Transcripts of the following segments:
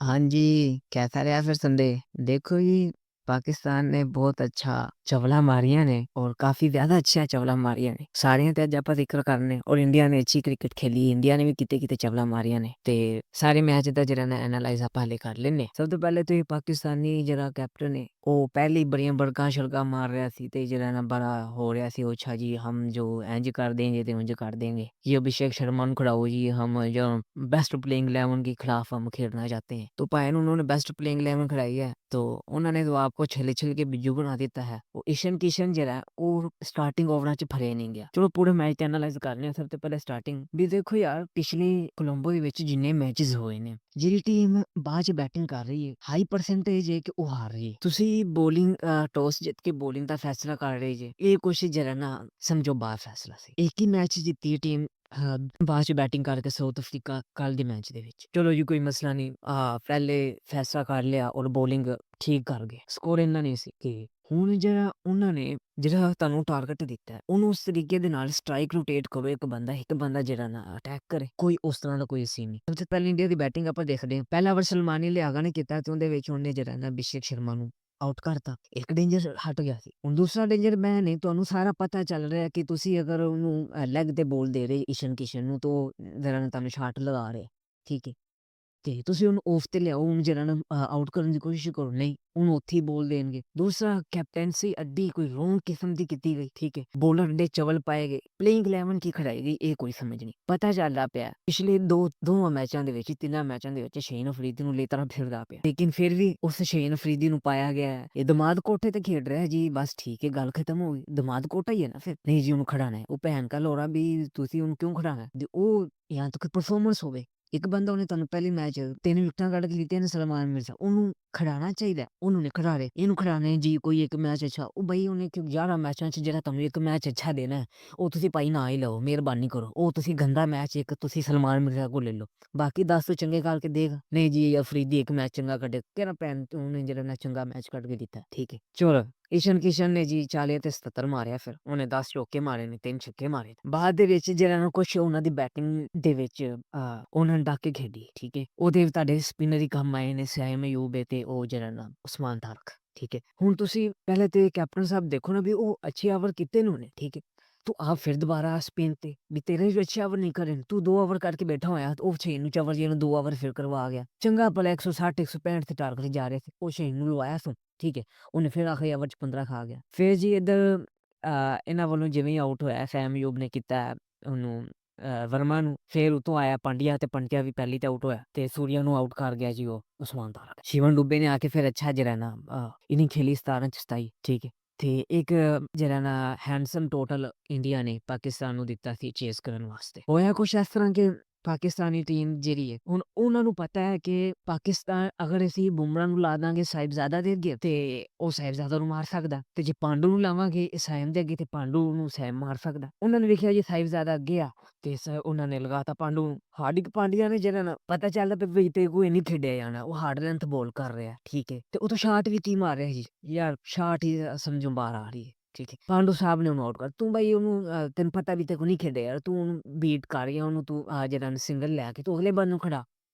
हाँ जी, कैसा रहा फिर संडे? देखो जी, पाकिस्तान ने बहुत अच्छा चवला मारियां ने और काफ़ी ज़्यादा अच्छा चवला मारियां ने। सारियां ते अज आपां जिक्र करने और इंडिया ने अच्छी क्रिकेट खेली। इंडिया ने भी किते-किते चवला मारियां ने ते सारे मैच दा जेह्ड़ा ना एनालाइज़ आपां हले कर लैने। सब तो पैह्ले ते पाकिस्तानी जेह्ड़ा कैप्टन है, ओह् पैह्ले ही बड़ियां बड़कां-शड़कां मार रहा सी ते जेह्ड़ा ना बड़ा हो रहा सी, अच्छा जी हम जो इंज कर देंगे ते उंज कर देंगे। ये अभिषेक शर्मा ਨੂੰ खिलाओ जी, हम जो बेस्ट प्लेइंग 11 के खिलाफ हम खेलना चाहते हैं। तो भाई उन्होंने बेस्ट प्लेइंग 11 खिलाई है, तो उन्होंने तो आपको छिल-छिल के बिज्जू बना दिता है। वो ईशन किशन ਜਿਹੜਾ ਹੈ ਉਹ ਸਟਾਰਟਿੰਗ ਓਵਰਾਂ 'ਚ ਫੜਿਆ ਨਹੀਂ ਗਿਆ। ਚਲੋ ਪੂਰੇ ਮੈਚ ਤੇ ਐਨਾਲਾਈਜ਼ ਕਰਨੇ ਆ। ਸਭ ਤੋਂ ਪਹਿਲੇ ਸਟਾਰਟਿੰਗ ਵੀ ਦੇਖੋ ਯਾਰ, ਪਿਛਲੇ ਕੋਲੰਬੋ ਦੇ ਵਿੱਚ ਜਿੰਨੇ ਮੈਚਸ ਹੋਏ ਨੇ, ਜਿਹੜੀ ਟੀਮ ਬਾਅਦ 'ਚ ਬੈਟਿੰਗ ਕਰ ਰਹੀ ਹੈ, ਹਾਈ ਪਰਸੈਂਟੇਜ ਹੈ ਕਿ ਉਹ ਹਾਰ ਰਹੀ ਹੈ। ਤੁਸੀਂ ਬੋਲਿੰਗ ਟੌਸ ਜਿੱਤ ਕੇ ਬੋਲਿੰਗ ਦਾ ਫੈਸਲਾ ਕਰ ਰਹੇ ਜੇ, ਇਹ ਕੁਛ ਜਿਹੜਾ ਨਾ ਸਮਝੋ ਬਾਹਰ ਫੈਸਲਾ ਸੀ। ਇੱਕ ਹੀ ਮੈਚ ਜਿੱਤੀ ਟੀਮ ਬਾਅਦ 'ਚ ਬੈਟਿੰਗ ਕਰਕੇ ਸਾਊਥ ਅਫਰੀਕਾ ਕੱਲ੍ਹ ਦੇ ਮੈਚ ਦੇ ਵਿੱਚ। ਚਲੋ ਜੀ ਕੋਈ ਮਸਲਾ ਨਹੀਂ, ਪਹਿਲੇ ਫੈਸਲਾ ਕਰ ਲਿਆ ਔਰ ਬੋਲਿੰਗ ਠੀਕ ਕਰ ਗਏ। ਸਕੋਰ ਇੰਨਾ ਨਹੀਂ ਸੀ ਕਿ ਹੁਣ ਜਿਹੜਾ ਉਹਨਾਂ ਨੇ ਜਿਹੜਾ ਤੁਹਾਨੂੰ ਟਾਰਗੇਟ ਦਿੱਤਾ ਹੈ, ਉਹਨੂੰ ਉਸ ਤਰੀਕੇ ਦੇ ਨਾਲ ਸਟ੍ਰਾਈਕ ਰੋਟੇਟ ਕਰੋ। ਇੱਕ ਬੰਦਾ ਜਿਹੜਾ ਨਾ ਅਟੈਕ ਕਰੇ, ਕੋਈ ਉਸ ਤਰ੍ਹਾਂ ਦਾ ਕੋਈ ਸੀਨ ਨਹੀਂ। ਸਭ ਤੋਂ ਪਹਿਲਾਂ ਇੰਡੀਆ ਦੀ ਬੈਟਿੰਗ ਆਪਾਂ ਦੇਖਦੇ ਹਾਂ। ਪਹਿਲਾ ਓਵਰ ਸਲਮਾਨੀ ਲਿਆਗਾ ਨੇ ਕੀਤਾ ਤੇ ਉਹਦੇ ਵਿੱਚ ਉਹਨੇ ਜਿਹੜਾ ਨਾ ਅਭਿਸ਼ੇਕ ਸ਼ਰਮਾ ਨੂੰ ਆਊਟ ਕਰਤਾ। ਇੱਕ ਡੇਂਜਰ ਹਟ ਗਿਆ ਸੀ। ਹੁਣ ਦੂਸਰਾ ਡੇਂਜਰ ਮੈਂ ਨਹੀਂ, ਤੁਹਾਨੂੰ ਸਾਰਾ ਪਤਾ ਚੱਲ ਰਿਹਾ ਕਿ ਤੁਸੀਂ ਅਗਰ ਉਹਨੂੰ ਲੈਗ ਤੇ ਬੋਲ ਦੇ ਰਹੇ ਈਸ਼ਨ ਕਿਸ਼ਨ ਨੂੰ, ਤਾਂ ਉਹ ਜਿਹੜਾ ਨਾ ਤੁਹਾਨੂੰ ਸ਼ਾਟ ਲਗਾ ਰਿਹਾ, ਠੀਕ ਹੈ। ਤੇ ਤੁਸੀਂ ਉਹਨੂੰ ਆਫ ਤੇ ਲਿਆਓ, ਉਹਨੂੰ ਜਿਹੜਾ ਨਾ ਆਊਟ ਕਰਨ ਦੀ ਕੋਸ਼ਿਸ਼ ਕਰੋ, ਨਹੀਂ ਉਹਨੂੰ ਉੱਥੇ ਹੀ ਬੋਲ ਦੇਣਗੇ। ਦੂਸਰਾ ਕੈਪਟੈਂਸੀ ਅੱਡੀ ਕੋਈ ਰੋਂਗ ਕਿਸਮ ਦੀ ਕੀਤੀ ਗਈ, ਠੀਕ ਹੈ। ਬੋਲਰ ਅੱਡੇ ਚਵਲ ਪਾਏ ਗਏ, ਪਲੇਇੰਗ 11 ਕੀ ਖੜਾਈ ਗਈ, ਇਹ ਕੋਈ ਸਮਝ ਨਹੀਂ। ਪਤਾ ਚੱਲਦਾ ਪਿਆ ਪਿਛਲੇ ਦੋਵਾਂ ਮੈਚਾਂ ਦੇ ਵਿੱਚ, ਤਿੰਨਾਂ ਮੈਚਾਂ ਦੇ ਵਿੱਚ ਸ਼ਹੀਨ ਅਫਰੀਦੀ ਨੂੰ ਲੇਤਰਾ ਫਿਰਦਾ ਪਿਆ, ਲੇਕਿਨ ਫਿਰ ਵੀ ਉਸ ਸ਼ਹੀਨ ਅਫਰੀਦੀ ਨੂੰ ਪਾਇਆ ਗਿਆ ਹੈ। ਇਹ ਦਮਾਦ ਕੋਠੇ ਤੇ ਖੇਡ ਰਿਹਾ ਜੀ, ਬਸ ਠੀਕ ਹੈ, ਗੱਲ ਖਤਮ ਹੋ ਗਈ। ਦਮਾਦ ਕੋਟਾ ਹੀ ਹੈ ਨਾ ਫਿਰ। ਨਹੀਂ ਜੀ ਉਹਨੂੰ ਖੜਾਣਾ ਹੈ, ਉਹ ਭੈਣ ਕਾ ਲੋਰਾ ਵੀ ਤੁਸੀਂ ਉਹਨੂੰ ਕਿਉਂ ਖੜਾਣਾ ਹੈ? ਉਹ ਜਾਂ ਤਾਂ ਕੋਈ ਪਰਫਾਰਮੈਂਸ ਹੋਵੇ। ਇੱਕ ਬੰਦਾ ਉਹਨੇ ਤੁਹਾਨੂੰ ਪਹਿਲੇ ਮੈਚ 3 ਵਿਕਟਾਂ ਕੱਢ ਕੇ ਲਿੱਤੀਆਂ ਨੇ, ਸਲਮਾਨ ਮਿਰਜ਼ਾ, ਉਹਨੂੰ ਖੜਾਣਾ ਚਾਹੀਦਾ, ਉਹਨੂੰ ਨਹੀਂ ਖੜਾ ਰਹੇ। ਇਹਨੂੰ ਖੜਾਣੇ ਜੀ ਕੋਈ ਇੱਕ ਮੈਚ ਅੱਛਾ, ਉਹ ਬਈ ਉਹਨੇ 11 ਮੈਚਾਂ 'ਚ ਜਿਹੜਾ ਤੁਹਾਨੂੰ ਇੱਕ ਮੈਚ ਅੱਛਾ ਦੇਣਾ, ਉਹ ਤੁਸੀਂ ਭਾਈ ਨਾ ਹੀ ਲਓ, ਮਿਹਰਬਾਨੀ ਕਰੋ। ਉਹ ਤੁਸੀਂ ਗੰਦਾ ਮੈਚ ਇੱਕ ਤੁਸੀਂ ਸਲਮਾਨ ਮਿਰਜ਼ਾ ਕੋਲ ਲੈ ਲਓ, ਬਾਕੀ 10 ਤੋਂ ਚੰਗੇ ਕਰਕੇ ਦੇਗਾ। ਨਹੀਂ ਜੀ ਅਫਰੀਦੀ ਇੱਕ ਮੈਚ ਚੰਗਾ ਕੱਢੇ, ਕਿਹੜਾ ਭੈਣ ਉਹਨੇ ਜਿਹੜਾ ਨਾ ਚੰਗਾ ਮੈਚ ਕੱਢ ਕੇ ਦਿੱਤਾ, ਠੀਕ ਹੈ। ਚਲੋ ਈਸ਼ਨ ਕਿਸ਼ਨ ਨੇ ਜੀ 40 ਤੇ 77 ਮਾਰਿਆ, ਫਿਰ ਉਹਨੇ 10 ਚੌਕੇ ਮਾਰੇ ਨੇ, 3 ਛੱਕੇ ਮਾਰੇ। ਬਾਅਦ ਦੇ ਵਿੱਚ ਜਿਹੜਾ ਨਾ ਕੁਛ ਉਹਨਾਂ ਦੀ ਬੈਟਿੰਗ ਦੇ ਵਿੱਚ ਉਹਨਾਂ ਨੇ ਡੱਕ ਕੇ ਖੇਡੀ, ਠੀਕ ਹੈ। ਉਹਦੇ ਤੁਹਾਡੇ ਸਪਿਨਰ ਹੀ ਕੰਮ ਆਏ ਨੇ, ਸਾਇਮ ਅਯੂਬ ਤੇ ਉਹ ਜਿਹੜਾ ਨਾ ਉਸਮਾਨ ਤਾਰਕ, ਠੀਕ ਹੈ। ਹੁਣ ਤੁਸੀਂ ਪਹਿਲੇ ਤੇ ਕੈਪਟਨ ਸਾਹਿਬ ਦੇਖੋ ਨਾ ਵੀ ਉਹ ਅੱਛੇ ਓਵਰ ਕੀਤੇ ਨੇ ਉਹਨੇ, ਠੀਕ ਹੈ। ਤੂੰ ਆ ਫਿਰ ਦੁਬਾਰਾ ਸਪਿਨ ਤੇ ਵੀ ਤੇਰੇ ਵੀ ਅੱਛੇ ਓਵਰ ਨਹੀਂ ਕਰੇ, ਤੂੰ 2 ਓਵਰ ਕਰਕੇ ਬੈਠਾ ਹੋਇਆ, ਉਹ ਸ਼ਹੀਨ ਨੂੰ ਚਵਰ ਜੀ ਨੂੰ 2 ਓਵਰ ਫਿਰ ਕਰਵਾ ਗਿਆ। ਚੰਗਾ ਭਲਾ 160 165 ਤੇ ਟਾਰਗੇਟ ਜਾ ਰਹੇ ਸੀ, ਉਹ ਸ਼ਹੀਨ ਨੂੰ ਲਵਾਇਆ ਸੋ, ਠੀਕ ਹੈ। ਉਹਨੇ ਫਿਰ ਆਖਰੀ ਓਵਰ 'ਚ 15 ਖਾ ਗਿਆ। ਫਿਰ ਜੀ ਇੱਧਰ ਇਹਨਾਂ ਵੱਲੋਂ ਜਿਵੇਂ ਹੀ ਆਊਟ ਹੋਇਆ, ਸਾਇਮ ਅਯੂਬ ਨੇ ਕੀਤਾ ਉਹਨੂੰ ਵਰਮਾ ਨੂੰ, ਫਿਰ ਉਤੋਂ ਆਇਆ ਪਾਂਡਿਆ ਤੇ ਪਾਂਡਿਆ ਵੀ ਪਹਿਲੀ ਤੇ ਆਊਟ ਹੋਇਆ ਤੇ ਸੂਰੀਆ ਨੂੰ ਆਊਟ ਕਰ ਗਿਆ ਜੀ ਉਹ ਉਸਮਾਨ ਤਾਰਕ। ਸ਼ਿਵਨ ਡੁੱਬੇ ਨੇ ਆ ਕੇ ਫਿਰ ਅੱਛਾ ਜਿਹੜਾ ਨਾ ਇਨਿੰਗ ਖੇਲੀ 17 'ਚ 27, ਠੀਕ ਹੈ। ਤੇ ਇੱਕ ਜਿਹੜਾ ਨਾ ਹੈਂਡਸਮ ਟੋਟਲ ਇੰਡੀਆ ਨੇ ਪਾਕਿਸਤਾਨ ਨੂੰ ਦਿੱਤਾ ਸੀ ਚੇਸ ਕਰਨ ਵਾਸਤੇ। ਹੋਇਆ ਕੁਛ ਇਸ ਤਰ੍ਹਾਂ ਕਿ ਪਾਕਿਸਤਾਨੀ ਟੀਮ ਜਿਹੜੀ ਹੈ, ਹੁਣ ਉਹਨਾਂ ਨੂੰ ਪਤਾ ਹੈ ਕਿ ਪਾਕਿਸਤਾਨ ਅਗਰ ਅਸੀਂ ਬੁਮਰਾ ਨੂੰ ਲਾ ਦਾਂਗੇ ਸਾਹਿਬਜ਼ਾਦਾ ਦੇ ਅੱਗੇ ਤੇ ਉਹ ਸਾਹਿਬਜ਼ਾਦਾ ਨੂੰ ਮਾਰ ਸਕਦਾ, ਤੇ ਜੇ ਪਾਂਡੂ ਨੂੰ ਲਾਵਾਂਗੇ ਸਾਇਮ ਦੇ ਅੱਗੇ ਤੇ ਪਾਂਡੂ ਨੂੰ ਸਾਇਮ ਮਾਰ ਸਕਦਾ। ਉਹਨਾਂ ਨੇ ਵੇਖਿਆ ਜੀ ਸਾਹਿਬਜ਼ਾਦਾ ਅੱਗੇ ਆ ਤੇ ਉਹਨਾਂ ਨੇ ਲਗਾਤਾ ਪਾਂਡੂ ਨੂੰ। ਹਾਰਦਿਕ ਪਾਂਡਿਆ ਨੇ ਜਿਹੜਾ ਨਾ ਪਤਾ ਚੱਲਦਾ ਪਿਆ ਵੀ ਤੇ ਕੋਈ ਨਹੀਂ ਖੇਡਿਆ ਜਾਣਾ, ਉਹ ਹਾਰਡ ਲੈਂਥ ਬੋਲ ਕਰ ਰਿਹਾ, ਠੀਕ ਹੈ। ਤੇ ਉਹ ਤੋਂ ਸ਼ਾਟ ਵੀ ਕੀ ਮਾਰ ਰਿਹਾ ਜੀ ਯਾਰ, ਸ਼ਾਟ ਹੀ ਸਮਝੋ ਬਾਹਰ ਆ ਰਹੀ ਹੈ, ਠੀਕ ਹੈ। ਪਾਂਡੂ ਸਾਹਿਬ ਨੇ ਉਹਨੂੰ ਆਊਟ ਕਰ, ਤੂੰ ਬਈ ਉਹਨੂੰ ਤੈਨੂੰ ਪਤਾ ਵੀ ਤੇ ਕੋਈ ਨਹੀਂ ਖੇਡਿਆ ਯਾਰ, ਤੂੰ ਉਹਨੂੰ ਬੀਟ ਕਰ ਰਿਹਾ, ਉਹਨੂੰ ਤੂੰ ਜਿਹੜਾ ਸਿੰਗਲ ਲੈ ਕੇ ਤੂੰ ਅਗਲੇ ਬੰਦ ਨੂੰ ਖੜਾ,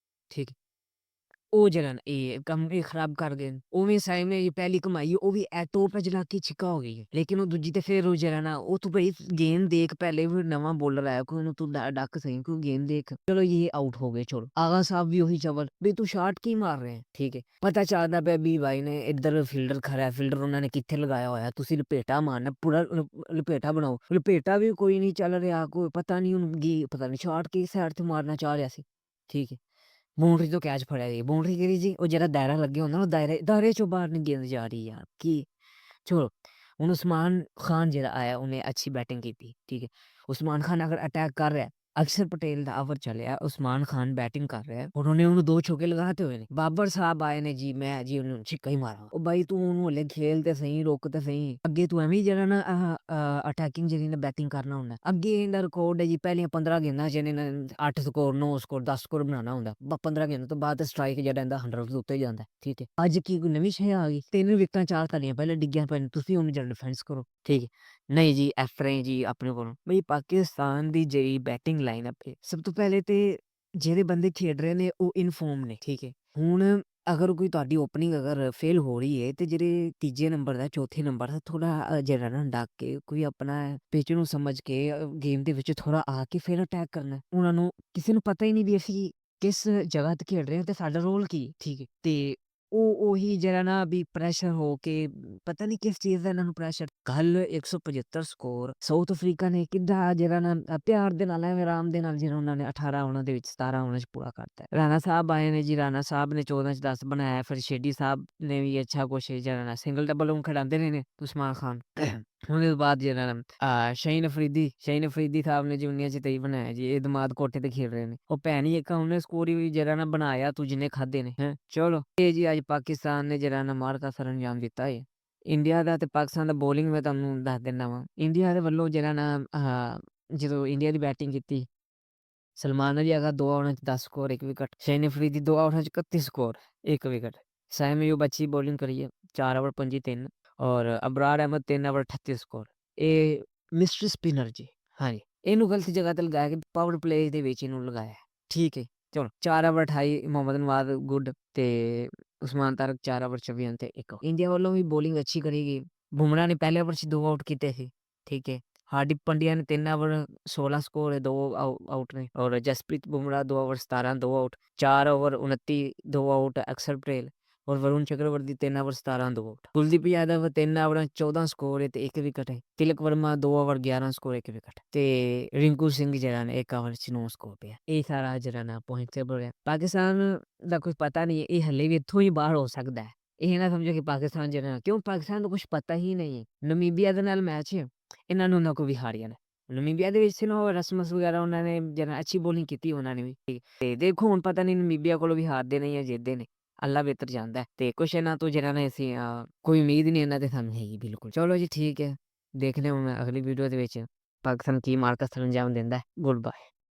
ਠੀਕ ਹੈ। ਉਹ ਜਿਹੜਾ ਨਾ ਇਹ ਕੰਮ ਇਹ ਖਰਾਬ ਕਰ ਗਏ। ਉਵੇਂ ਸਾਇਮ ਨੇ ਪਹਿਲੀ ਕਮਾਈ ਉਹ ਵੀ ਟੋਪ 'ਚ ਲਾ ਕੇ ਛਿੱਕਾ ਹੋ ਗਈ ਹੈ, ਲੇਕਿਨ ਉਹ ਦੂਜੀ ਤੇ ਫਿਰ ਉਹ ਜਿਹੜਾ ਨਾ ਉਹ ਤੂੰ ਬਈ ਗੇਮ ਦੇਖ, ਪਹਿਲੇ ਵੀ ਨਵਾਂ ਬੋਲਰ ਆਇਆ ਕੋਈ, ਉਹਨੂੰ ਤੂੰ ਡੱਕ ਸਹੀ, ਕੋਈ ਗੇਮ ਦੇਖ। ਚਲੋ ਇਹ ਆਊਟ ਹੋ ਗਏ। ਚਲੋ ਆਗਾ ਸਾਹਿਬ ਵੀ ਉਹੀ ਚਵਲ ਵੀ ਤੂੰ ਸ਼ਾਟ ਕੀ ਮਾਰ ਰਹੇ, ਠੀਕ ਹੈ। ਪਤਾ ਚੱਲਦਾ ਪਿਆ ਵੀ ਬਾਈ ਨੇ ਇੱਧਰ ਫੀਲਡਰ ਖੜਾ, ਫੀਲਡਰ ਉਹਨਾਂ ਨੇ ਕਿੱਥੇ ਲਗਾਇਆ ਹੋਇਆ, ਤੁਸੀਂ ਲਪੇਟਾ ਮਾਰਨਾ, ਪੂਰਾ ਲਪੇਟਾ ਬਣਾਓ। ਲਪੇਟਾ ਵੀ ਕੋਈ ਨਹੀਂ ਚੱਲ ਰਿਹਾ, ਕੋਈ ਪਤਾ ਨਹੀਂ ਉਹਨੂੰ ਪਤਾ ਨਹੀਂ ਸ਼ਾਟ ਕਿਸ ਸਾਈਡ ਤੇ ਮਾਰਨਾ ਚਾਹ ਰਿਹਾ ਸੀ, ਠੀਕ ਹੈ। ਬਾਉਂਡਰੀ ਤੋਂ ਕੈਚ ਫੜਿਆ ਜੀ, ਬਾਉਂਡਰੀ ਕਿਹੜੀ ਜੀ, ਉਹ ਜਿਹੜਾ ਦਾਇਰਾ ਲੱਗਿਆ ਹੁੰਦਾ ਨਾ, ਦਾਇਰੇ 'ਚੋਂ ਬਾਹਰ ਨਹੀਂ ਗੇਂਦ ਜਾ ਰਹੀ ਯਾਰ, ਕੀ। ਚਲੋ ਹੁਣ ਉਸਮਾਨ ਖਾਨ ਜਿਹੜਾ ਆਇਆ ਉਹਨੇ ਅੱਛੀ ਬੈਟਿੰਗ ਕੀਤੀ, ਠੀਕ ਹੈ। ਉਸਮਾਨ ਖਾਨ ਅਗਰ ਅਟੈਕ ਕਰ ਰਿਹਾ, ਅਕਸ਼ਰ ਪਟੇਲ ਦਾ ਓਵਰ ਚੱਲਿਆ, ਉਸਮਾਨ ਖਾਨ ਬੈਟਿੰਗ ਕਰ ਰਿਹਾ, ਉਹਨੇ ਉਹਨੂੰ 2 ਚੌਕੇ ਲਗਾਤੇ ਹੋਏ ਨੇ। ਬਾਬਰ ਸਾਹਿਬ ਆਏ ਨੇ ਜੀ, ਮੈਂ ਜੀ ਉਹਨੂੰ ਛਿੱਕਾ ਹੀ ਮਾਰਾਂ। ਉਹ ਬਾਈ ਤੂੰ ਉਹਨੂੰ ਹਲੇ ਖੇਲ ਤੇ ਸਹੀ, ਰੁਕ ਤੇ ਸਹੀ, ਅੱਗੇ ਤੂੰ ਐਵੇਂ ਜਿਹੜਾ ਨਾ ਅਟੈਕਿੰਗ ਜਿਹੜੀ ਨਾ ਬੈਟਿੰਗ ਕਰਨਾ ਹੁੰਦਾ। ਅੱਗੇ ਇਹਦਾ ਰਿਕਾਰਡ ਹੈ ਜੀ, ਪਹਿਲੀਆਂ 15 ਗੇਂਦਾਂ 'ਚ ਇਹਨੇ 8 ਸਕੋਰ, 9 ਸਕੋਰ, 10 ਸਕੋਰ ਬਣਾਉਣਾ ਹੁੰਦਾ। 15 ਗੇਂਦਾਂ ਤੋਂ ਬਾਅਦ ਸਟ੍ਰਾਈਕ ਜਿਹੜਾ ਇਹਦਾ 100 ਤੋਂ ਉੱਤੇ ਜਾਂਦਾ, ਠੀਕ ਹੈ। ਅੱਜ ਕੀ ਕੋਈ ਨਵੀਂ ਸ਼ੈ ਆ ਗਈ, 3 ਵਿਕਟਾਂ 4 ਤੁਹਾਡੀਆਂ ਪਹਿਲਾਂ ਡਿੱਗੀਆਂ ਪਈਆਂ, ਤੁਸੀਂ ਉਹਨੂੰ ਜਿਹੜਾ ਡਿਫੈਂਸ ਕਰੋ, ਠੀਕ ਹੈ। ਨਹੀਂ ਜੀ ਇਸ ਤਰ੍ਹਾਂ ਹੀ ਜੀ ਆਪਣੇ ਕੋਲੋਂ ਬਈ ਪਾਕਿਸਤਾਨ ਦੀ ਜਿਹੜੀ ਬੈਟਿੰਗ ਲਾਈਨ ਅਪ ਹੈ, ਸਭ ਤੋਂ ਪਹਿਲੇ ਤੇ ਜਿਹੜੇ ਬੰਦੇ ਖੇਡ ਰਹੇ ਨੇ ਉਹ ਇਨ ਫਾਰਮ ਨੇ, ਠੀਕ ਹੈ। ਹੁਣ ਅਗਰ ਕੋਈ ਤੁਹਾਡੀ ਓਪਨਿੰਗ ਅਗਰ ਫੇਲ ਹੋ ਰਹੀ ਹੈ ਤੇ ਜਿਹੜੇ ਤੀਜੇ ਨੰਬਰ ਦਾ ਚੌਥੇ ਨੰਬਰ ਦਾ ਥੋੜਾ ਜਿਹੜਾ ਨਾ ਡੱਕ ਕੇ ਕੋਈ ਆਪਣਾ ਪਿਚ ਨੂੰ ਸਮਝ ਕੇ ਗੇਮ ਦੇ ਵਿੱਚ ਥੋੜਾ ਆ ਕੇ ਫਿਰ ਅਟੈਕ ਕਰਨਾ। ਉਹਨਾਂ ਨੂੰ ਕਿਸੇ ਨੂੰ ਪਤਾ ਹੀ ਨਹੀਂ ਵੀ ਅਸੀਂ ਕਿਸ ਜਗ੍ਹਾ ਤੇ ਖੇਡ ਰਹੇ ਹਾਂ ਤੇ ਸਾਡਾ ਰੋਲ ਕੀ, ਠੀਕ ਹੈ। ਤੇ ਉਹ ਉਹੀ ਜਿਹੜਾ ਨਾ ਵੀ ਪ੍ਰੈਸ਼ਰ ਹੋ ਕੇ ਪਤਾ ਨਹੀਂ ਕਿਸ ਚੀਜ਼ ਦਾ ਇਹਨਾਂ ਨੂੰ ਪ੍ਰੈਸ਼ਰ। ਕੱਲ 175 ਸਕੋਰ ਸਾਊਥ ਅਫਰੀਕਾ ਨੇ ਕਿੱਦਾਂ ਜਿਹੜਾ ਨਾ ਪਿਆਰ ਦੇ ਨਾਲ ਐਵੇਂ ਆਰਾਮ ਦੇ ਨਾਲ ਜਿਹੜਾ ਉਹਨਾਂ ਨੇ 18 ਉਹਨਾਂ ਦੇ ਵਿੱਚ 17 ਉਹਨਾਂ 'ਚ ਪੂਰਾ ਕਰਤਾ। ਰਾਣਾ ਸਾਹਿਬ ਆਏ ਨੇ ਜੀ, ਰਾਣਾ ਸਾਹਿਬ ਨੇ 14 'ਚ 10 ਬਣਾਇਆ। ਫਿਰ ਸ਼ੇਡੀ ਸਾਹਿਬ ਨੇ ਵੀ ਅੱਛਾ ਕੁਛ ਜਿਹੜਾ ਨਾ ਸਿੰਗਲ ਡਬਲ ਹੁਣ ਖਿਡਾਉਂਦੇ ਰਹੇ ਨੇ ਉਸਮਾਨ ਖਾਨ। ਉਹਦੇ ਬਾਅਦ ਜਿਹੜਾ ਨਾ ਸ਼ਹੀਨ ਅਫਰੀਦੀ ਸਾਹਿਬ ਨੇ ਜੀ 19 'ਚ 23 ਬਣਾਇਆ ਜੀ। ਇਹ ਦਿਮਾਗ ਕੋਠੇ ਤੇ ਖੇਡ ਰਹੇ ਨੇ। ਉਹ ਭੈਣ ਹੀ ਇੱਕ ਉਹਨੇ ਸਕੋਰ ਵੀ ਜਿਹੜਾ ਨਾ ਬਣਾਇਆ ਤੂੰ ਜਿੰਨੇ ਖਾਦੇ ਨੇ ਹੈ। ਚਲੋ ਇਹ ਜੀ ਅੱਜ ਪਾਕਿਸਤਾਨ ਨੇ ਜਿਹੜਾ ਨਾ ਮਾਰਕਾ ਸਰ ਅੰਜਾਮ ਦਿੱਤਾ ਹੈ। ਇੰਡੀਆ ਦਾ ਤੇ ਪਾਕਿਸਤਾਨ ਦਾ ਬੋਲਿੰਗ ਮੈਂ ਤੁਹਾਨੂੰ ਦੱਸ ਦਿੰਦਾ ਵਾਂ। ਇੰਡੀਆ ਦੇ ਵੱਲੋਂ ਜਿਹੜਾ ਨਾ ਜਦੋਂ ਇੰਡੀਆ ਦੀ ਬੈਟਿੰਗ ਕੀਤੀ, ਸਲਮਾਨ ਅਲੀ ਅਗਾ 2 ਓਵਰਾਂ 'ਚ 10 ਸਕੋਰ 1 ਵਿਕਟ। ਸ਼ਹੀਨ ਅਫਰੀਦੀ 2 ਓਵਰਾਂ 'ਚ 31 ਸਕੋਰ 1 ਵਿਕਟ। ਸਾਇਮ ਅਯੂਬ ਅੱਛੀ ਬੋਲਿੰਗ ਕਰੀ ਹੈ 4 ਓਵਰ 25 3 ਔਰ ਅਬਰਾਰ ਅਹਿਮਦ 3 ਓਵਰ 38 ਸਕੋਰ। ਇਹ ਮਿਸਟਰੀ ਸਪਿਨਰ ਜੀ, ਹਾਂਜੀ। ਇਹਨੂੰ ਗਲਤ ਜਗ੍ਹਾ ਤੇ ਲਗਾਇਆ ਕਿ ਪਾਵਰ ਪਲੇ ਦੇ ਵਿੱਚ ਇਹਨੂੰ ਲਗਾਇਆ, ਠੀਕ ਹੈ। ਚਲੋ 4 ਓਵਰ 28 ਮੁਹੰਮਦ ਨਵਾਜ਼ ਗੁੱਡ ਤੇ ਉਸਮਾਨ ਤਾਰਕ 4 ਓਵਰ 24 ਤੇ 1। ਇੰਡੀਆ ਵੱਲੋਂ ਵੀ ਬੋਲਿੰਗ ਅੱਛੀ ਕਰੀ ਗਈ। ਬੁਮਰਾਹ ਨੇ ਪਹਿਲੇ ਓਵਰ 'ਚ 2 ਆਊਟ ਕੀਤੇ ਸੀ, ਠੀਕ ਹੈ। ਹਾਰਦਿਕ ਪਾਂਡਿਆ ਨੇ 3 ਓਵਰ 16 ਸਕੋਰ ਹੈ, 2 ਆਊਟ ਨੇ। ਔਰ Jaspreet Bumrah 2 over 17 2 out. 4 over 29 2 out ਅਕਸਰ ਪਟੇਲ ਔਰ ਵਰੁਣ ਚੱਕਰਵਰਤੀ 3 over 17 2 out. Kuldeep Yadav 3 ਓਵਰਾਂ 14 score ਹੈ ਤੇ 1 ਵਿਕਟ ਹੈ। ਤਿਲਕ ਵਰਮਾ 2 ਓਵਰ 11 ਸਕੋਰ 1 ਵਿਕਟ ਤੇ ਰਿੰਕੂ ਸਿੰਘ ਜਿਹੜਾ ਨੇ 1 ਓਵਰ 'ਚ 9 ਸਕੋਰ ਪਿਆ। ਇਹ ਸਾਰਾ ਜਿਹੜਾ ਨਾ ਪੁਆਇੰਟ ਟੇਬਲ ਹੈ। ਪਾਕਿਸਤਾਨ ਦਾ ਕੁਝ ਪਤਾ ਨਹੀਂ ਹੈ, ਇਹ ਹਲੇ ਵੀ ਇੱਥੋਂ ਹੀ ਬਾਹਰ ਹੋ ਸਕਦਾ ਹੈ। ਇਹ ਨਾ ਸਮਝੋ ਕਿ ਪਾਕਿਸਤਾਨ ਜਿਹੜਾ ਕਿਉਂ ਪਾਕਿਸਤਾਨ ਨੂੰ ਕੁਝ ਪਤਾ ਹੀ ਨਹੀਂ ਹੈ। ਨਮੀਬੀਆ ਦੇ ਨਾਲ ਮੈਚ ਹੈ, ਇਹਨਾਂ ਨੂੰ ਉਹਨਾਂ ਕੋਲ ਵੀ ਹਾਰਿਆ ਨੇ। ਨਮੀਬੀਆ ਦੇ ਵਿੱਚ ਨਾ ਰਸਮਸ ਵਗੈਰਾ ਉਹਨਾਂ ਨੇ ਜਿਹੜਾ ਅੱਛੀ ਬੋਲਿੰਗ ਕੀਤੀ ਉਹਨਾਂ ਨੇ ਵੀ। ਤੇ ਦੇਖੋ ਹੁਣ ਪਤਾ ਨਹੀਂ ਨਮੀਬੀਆ ਕੋਲੋਂ ਵੀ ਹਾਰਦੇ ਨਹੀਂ ਜਾਂ ਜਿੱਤਦੇ ਨੇ, ਅੱਲਾ ਬਿਹਤਰ ਜਾਣਦਾ। ਤੇ ਕੁਛ ਇਹਨਾਂ ਤੋਂ ਜਿਹੜਾ ਨਾ ਅਸੀਂ ਕੋਈ ਉਮੀਦ ਨਹੀਂ ਇਹਨਾਂ ਤੇ ਸਾਨੂੰ ਹੈਗੀ ਬਿਲਕੁਲ। ਚਲੋ ਜੀ ਠੀਕ ਹੈ, ਦੇਖਦੇ ਹਾਂ ਹੁਣ ਅਗਲੀ ਵੀਡੀਓ ਦੇ ਵਿੱਚ ਪਾਕਿਸਤਾਨ ਕੀ ਮਾਰਕਾ ਸਰੰਜਾਮ ਦਿੰਦਾ। Good bye.